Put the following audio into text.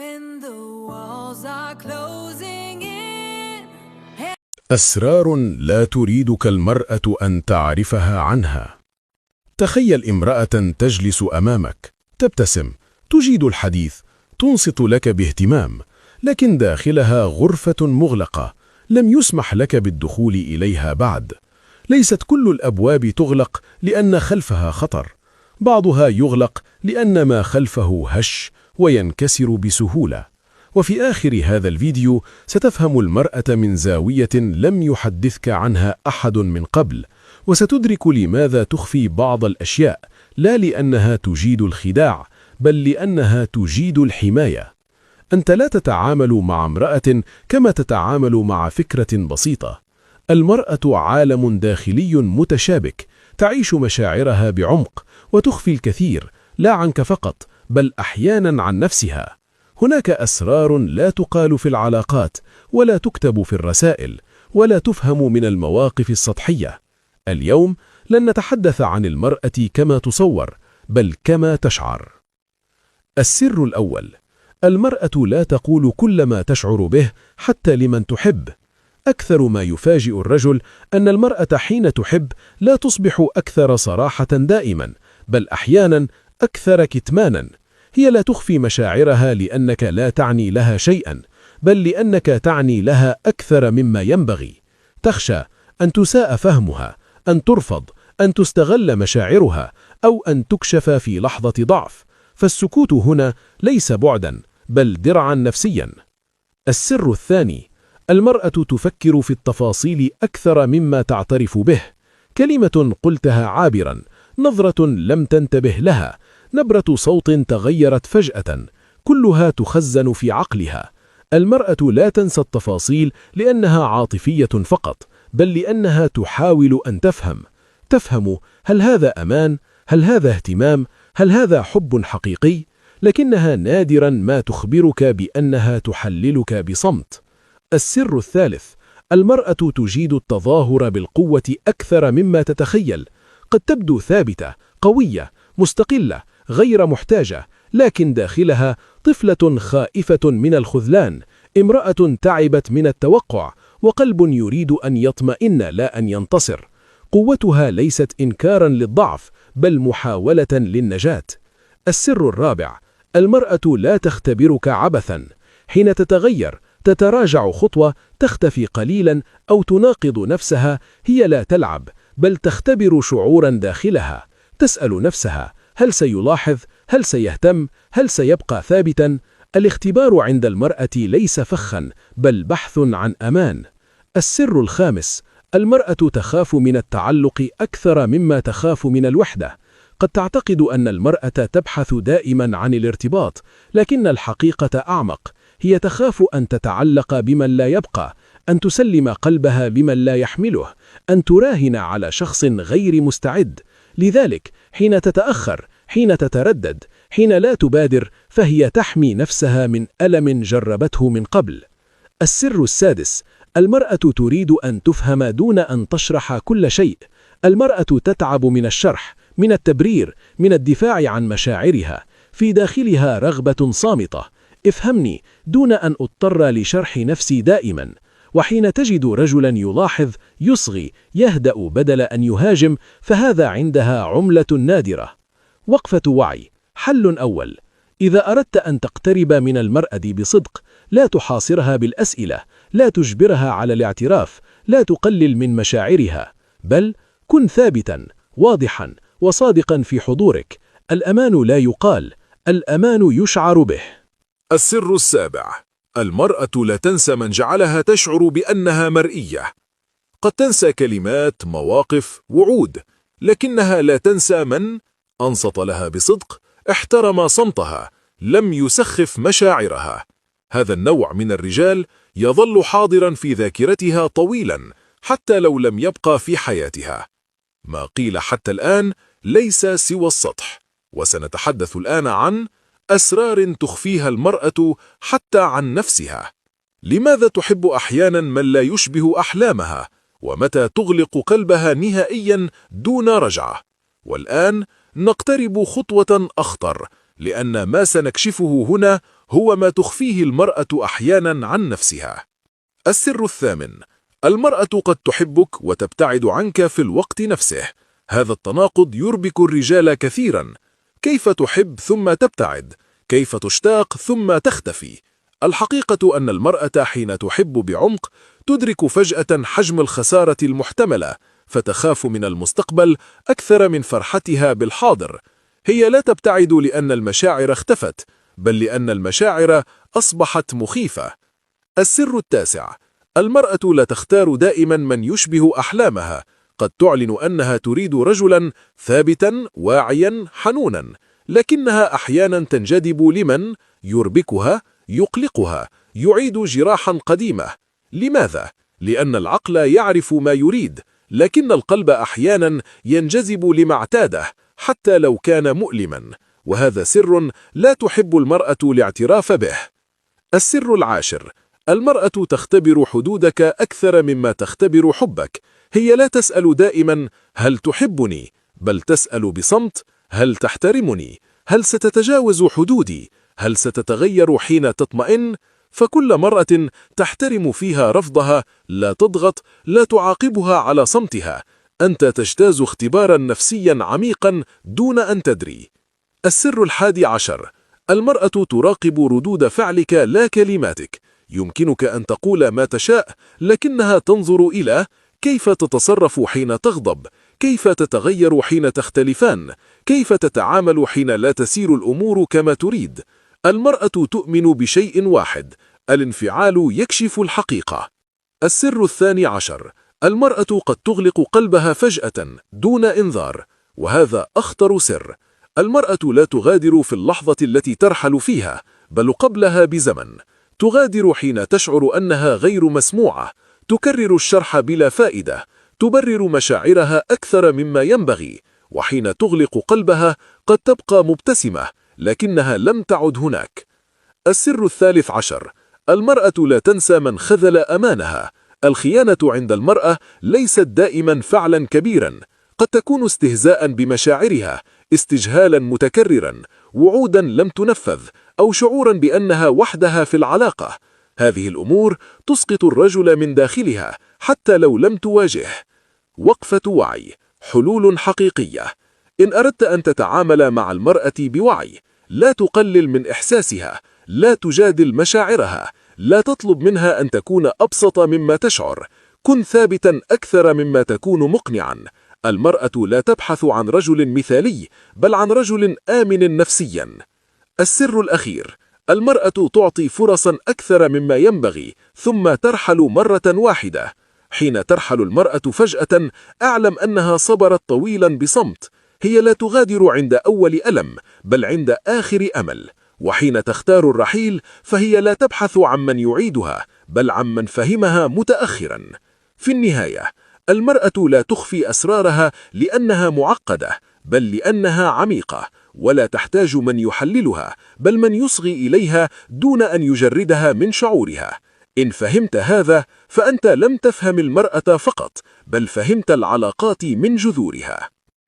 When the walls are closing in. أسرار لا تريدك المرأة أن تعرفها عنها. تخيل امرأة تجلس أمامك، تبتسم، تجيد الحديث، تنصت لك باهتمام، لكن داخلها غرفة مغلقة، لم يسمح لك بالدخول إليها بعد. ليست كل الأبواب تغلق لأن خلفها خطر، بعضها يغلق لأن ما خلفه هش وينكسر بسهولة. وفي آخر هذا الفيديو ستفهم المرأة من زاوية لم يحدثك عنها أحد من قبل، وستدرك لماذا تخفي بعض الأشياء، لا لأنها تجيد الخداع، بل لأنها تجيد الحماية. أنت لا تتعامل مع امرأة كما تتعامل مع فكرة بسيطة. المرأة عالم داخلي متشابك، تعيش مشاعرها بعمق وتخفي الكثير، لا عنك فقط، بل أحيانا عن نفسها. هناك أسرار لا تقال في العلاقات، ولا تكتب في الرسائل، ولا تفهم من المواقف السطحية. اليوم لن نتحدث عن المرأة كما تصور، بل كما تشعر. السر الأول: المرأة لا تقول كل ما تشعر به حتى لمن تحب. أكثر ما يفاجئ الرجل أن المرأة حين تحب لا تصبح أكثر صراحة دائما، بل أحيانا أكثر كتمانا. هي لا تخفي مشاعرها لأنك لا تعني لها شيئا، بل لأنك تعني لها أكثر مما ينبغي. تخشى أن تساء فهمها، أن ترفض، أن تستغل مشاعرها، أو أن تكشف في لحظة ضعف. فالسكوت هنا ليس بعدا، بل درعا نفسيا. السر الثاني: المرأة تفكر في التفاصيل أكثر مما تعترف به. كلمة قلتها عابرا، نظرة لم تنتبه لها، نبرة صوت تغيرت فجأة، كلها تخزن في عقلها. المرأة لا تنسى التفاصيل لأنها عاطفية فقط، بل لأنها تحاول أن تفهم هل هذا أمان؟ هل هذا اهتمام؟ هل هذا حب حقيقي؟ لكنها نادرا ما تخبرك بأنها تحللك بصمت. السر الثالث: المرأة تجيد التظاهر بالقوة أكثر مما تتخيل. قد تبدو ثابتة، قوية، مستقلة، غير محتاجة، لكن داخلها طفلة خائفة من الخذلان، امرأة تعبت من التوقع، وقلب يريد أن يطمئن لا أن ينتصر. قوتها ليست إنكارا للضعف، بل محاولة للنجاة. السر الرابع: المرأة لا تختبرك عبثا. حين تتغير، تتراجع خطوة، تختفي قليلا، أو تناقض نفسها، هي لا تلعب، بل تختبر شعورا داخلها. تسأل نفسها: هل سيلاحظ؟ هل سيهتم؟ هل سيبقى ثابتا؟ الاختبار عند المرأة ليس فخا، بل بحث عن أمان. السر الخامس: المرأة تخاف من التعلق أكثر مما تخاف من الوحدة. قد تعتقد أن المرأة تبحث دائما عن الارتباط، لكن الحقيقة أعمق. هي تخاف أن تتعلق بمن لا يبقى، أن تسلم قلبها لمن لا يحمله، أن تراهن على شخص غير مستعد. لذلك حين تتأخر، حين تتردد، حين لا تبادر، فهي تحمي نفسها من ألم جربته من قبل. السر السادس: المرأة تريد أن تفهم دون أن تشرح كل شيء. المرأة تتعب من الشرح، من التبرير، من الدفاع عن مشاعرها. في داخلها رغبة صامتة: افهمني، دون أن أضطر لشرح نفسي دائما. وحين تجد رجلا يلاحظ، يصغي، يهدأ بدل أن يهاجم، فهذا عندها عملة نادرة. وقفة وعي. حل أول: إذا أردت أن تقترب من المرأة بصدق، لا تحاصرها بالأسئلة، لا تجبرها على الاعتراف، لا تقلل من مشاعرها، بل كن ثابتا، واضحا، وصادقا في حضورك. الأمان لا يقال، الأمان يشعر به. السر السابع: المرأة لا تنسى من جعلها تشعر بأنها مرئية. قد تنسى كلمات، مواقف، وعود، لكنها لا تنسى من أنصت لها بصدق، احترم صمتها، لم يسخف مشاعرها. هذا النوع من الرجال يظل حاضرا في ذاكرتها طويلا، حتى لو لم يبقى في حياتها. ما قيل حتى الآن ليس سوى السطح، وسنتحدث الآن عن أسرار تخفيها المرأة حتى عن نفسها. لماذا تحب أحيانا من لا يشبه أحلامها؟ ومتى تغلق قلبها نهائيا دون رجعة؟ والآن نقترب خطوة أخطر، لأن ما سنكشفه هنا هو ما تخفيه المرأة أحيانا عن نفسها. السر الثامن: المرأة قد تحبك وتبتعد عنك في الوقت نفسه. هذا التناقض يربك الرجال كثيرا. كيف تحب ثم تبتعد؟ كيف تشتاق ثم تختفي؟ الحقيقة أن المرأة حين تحب بعمق تدرك فجأة حجم الخسارة المحتملة، فتخاف من المستقبل أكثر من فرحتها بالحاضر. هي لا تبتعد لأن المشاعر اختفت، بل لأن المشاعر أصبحت مخيفة. السر التاسع: المرأة لا تختار دائما من يشبه أحلامها. قد تعلن أنها تريد رجلا ثابتا واعيا حنونا، لكنها أحيانا تنجذب لمن يربكها، يقلقها، يعيد جراحا قديمة. لماذا؟ لأن العقل يعرف ما يريد، لكن القلب أحيانا ينجذب لما اعتاده حتى لو كان مؤلما، وهذا سر لا تحب المرأة الاعتراف به. السر العاشر: المرأة تختبر حدودك أكثر مما تختبر حبك. هي لا تسأل دائما هل تحبني، بل تسأل بصمت: هل تحترمني؟ هل ستتجاوز حدودي؟ هل ستتغير حين تطمئن؟ فكل مرة تحترم فيها رفضها، لا تضغط، لا تعاقبها على صمتها، أنت تجتاز اختبارا نفسيا عميقا دون أن تدري. السر الحادي عشر: المرأة تراقب ردود فعلك لا كلماتك. يمكنك أن تقول ما تشاء، لكنها تنظر إلى كيف تتصرف حين تغضب، كيف تتغير حين تختلفان، كيف تتعامل حين لا تسير الأمور كما تريد. المرأة تؤمن بشيء واحد: الانفعال يكشف الحقيقة. السر الثاني عشر: المرأة قد تغلق قلبها فجأة دون إنذار، وهذا أخطر سر. المرأة لا تغادر في اللحظة التي ترحل فيها، بل قبلها بزمن. تغادر حين تشعر أنها غير مسموعة، تكرر الشرح بلا فائدة، تبرر مشاعرها أكثر مما ينبغي، وحين تغلق قلبها قد تبقى مبتسمة، لكنها لم تعد هناك. السر الثالث عشر: المرأة لا تنسى من خذل أمانها. الخيانة عند المرأة ليست دائما فعلا كبيرا، قد تكون استهزاء بمشاعرها، استجهالا متكررا، وعودا لم تنفذ، أو شعورا بأنها وحدها في العلاقة. هذه الأمور تسقط الرجل من داخلها حتى لو لم تواجهه. وقفة وعي، حلول حقيقية. إن أردت أن تتعامل مع المرأة بوعي، لا تقلل من إحساسها، لا تجادل مشاعرها، لا تطلب منها أن تكون أبسط مما تشعر، كن ثابتا أكثر مما تكون مقنعا. المرأة لا تبحث عن رجل مثالي، بل عن رجل آمن نفسيا. السر الأخير: المرأة تعطي فرصا أكثر مما ينبغي، ثم ترحل مرة واحدة. حين ترحل المرأة فجأة، أعلم أنها صبرت طويلا بصمت. هي لا تغادر عند أول ألم، بل عند آخر أمل. وحين تختار الرحيل، فهي لا تبحث عن من يعيدها، بل عن من فهمها متأخرا. في النهاية، المرأة لا تخفي أسرارها لأنها معقدة، بل لأنها عميقة، ولا تحتاج من يحللها، بل من يصغي إليها دون أن يجردها من شعورها. إن فهمت هذا، فأنت لم تفهم المرأة فقط، بل فهمت العلاقات من جذورها.